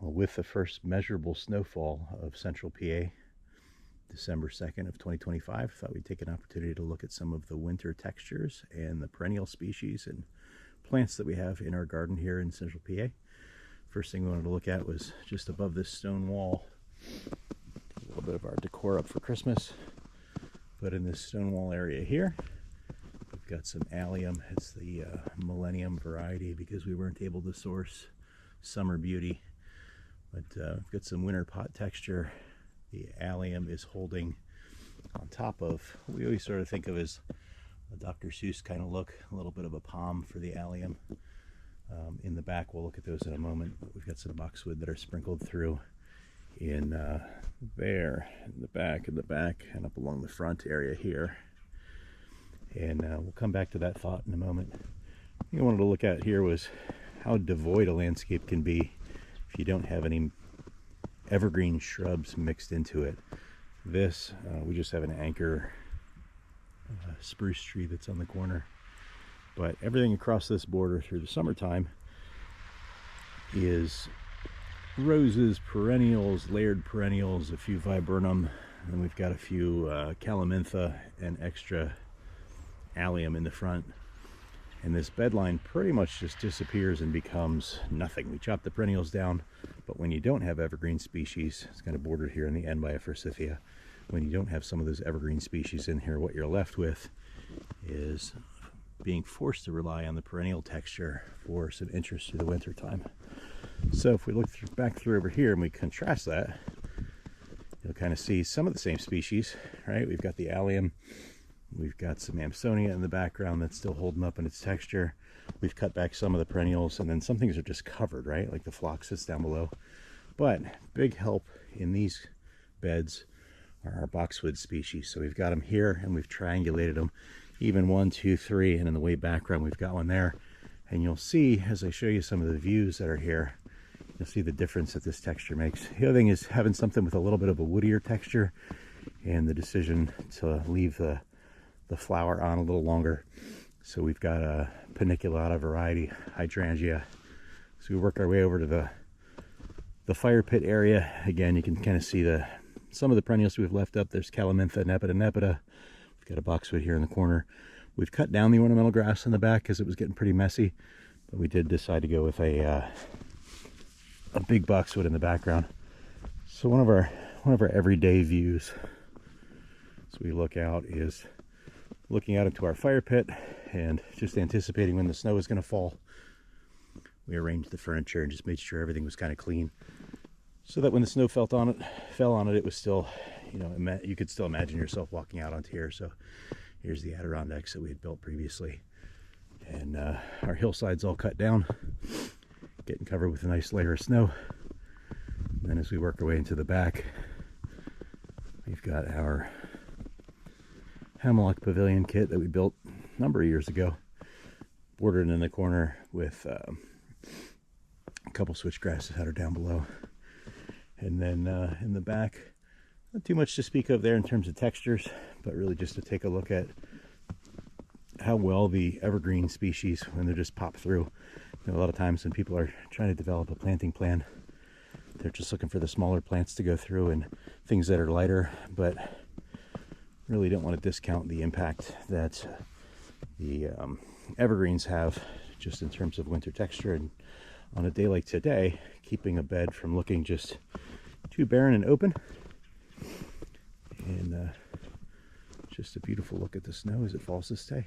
Well, with the first measurable snowfall of central PA, December 2nd of 2025, thought we'd take an opportunity to look at some of the winter textures and the perennial species and plants that we have in our garden here in central PA. First thing we wanted to look at was just above this stone wall, a little bit of our decor up for Christmas. But in this stone wall area here, we've got some allium. It's the Millennium variety because we weren't able to source Summer Beauty. But we've got some winter pot texture. The allium is holding on top of what we always sort of think of as a Dr. Seuss kind of look, a little bit of a palm for the allium. In the back, we'll look at those in a moment. But we've got some boxwood that are sprinkled through in there, in the back, and up along the front area here. And we'll come back to that thought in a moment. The thing I wanted to look at here was how devoid a landscape can be if you don't have any evergreen shrubs mixed into it. This, we just have an anchor spruce tree that's on the corner. But everything across this border through the summertime is roses, perennials, layered perennials, a few viburnum, and we've got a few calamintha and extra allium in the front. And this bedline pretty much just disappears and becomes nothing. We chop the perennials down, but when you don't have evergreen species, it's kind of bordered here in the end by a forsythia. When you don't have some of those evergreen species in here, what you're left with is being forced to rely on the perennial texture for some interest through the winter time. So if we look back through over here and we contrast that, you'll kind of see some of the same species, right? We've got the allium. We've got some Amsonia in the background that's still holding up in its texture. We've cut back some of the perennials, and then some things are just covered, right? Like the phlox that's down below. But big help in these beds are our boxwood species. So we've got them here, and we've triangulated them. Even 1, 2, 3, and in the way background, we've got one there. And you'll see, as I show you some of the views that are here, you'll see the difference that this texture makes. The other thing is having something with a little bit of a woodier texture, and the decision to leave the flower on a little longer. So we've got a paniculata variety hydrangea. So we work our way over to the fire pit area. Again, you can kind of see some of the perennials we've left up. There's calamintha, nepeta. We've got a boxwood here in the corner. We've cut down the ornamental grass in the back because it was getting pretty messy, but we did decide to go with a big boxwood in the background. So one of our everyday views as we look out is looking out into our fire pit and just anticipating when the snow is going to fall. We arranged the furniture and just made sure everything was kind of clean, so that when the snow fell on it, it was still, you know, you could still imagine yourself walking out onto here. So here's the Adirondacks that we had built previously, and our hillside's all cut down, getting covered with a nice layer of snow. And then as we work our way into the back, we've got our Hemlock Pavilion kit that we built a number of years ago, bordered in the corner with a couple switchgrasses that are down below. And then in the back, not too much to speak of there in terms of textures, but really just to take a look at how well the evergreen species, when they just pop through. You know, a lot of times when people are trying to develop a planting plan, they're just looking for the smaller plants to go through and things that are lighter, but really don't want to discount the impact that the evergreens have just in terms of winter texture. And on a day like today, keeping a bed from looking just too barren and open. And just a beautiful look at the snow as it falls this day.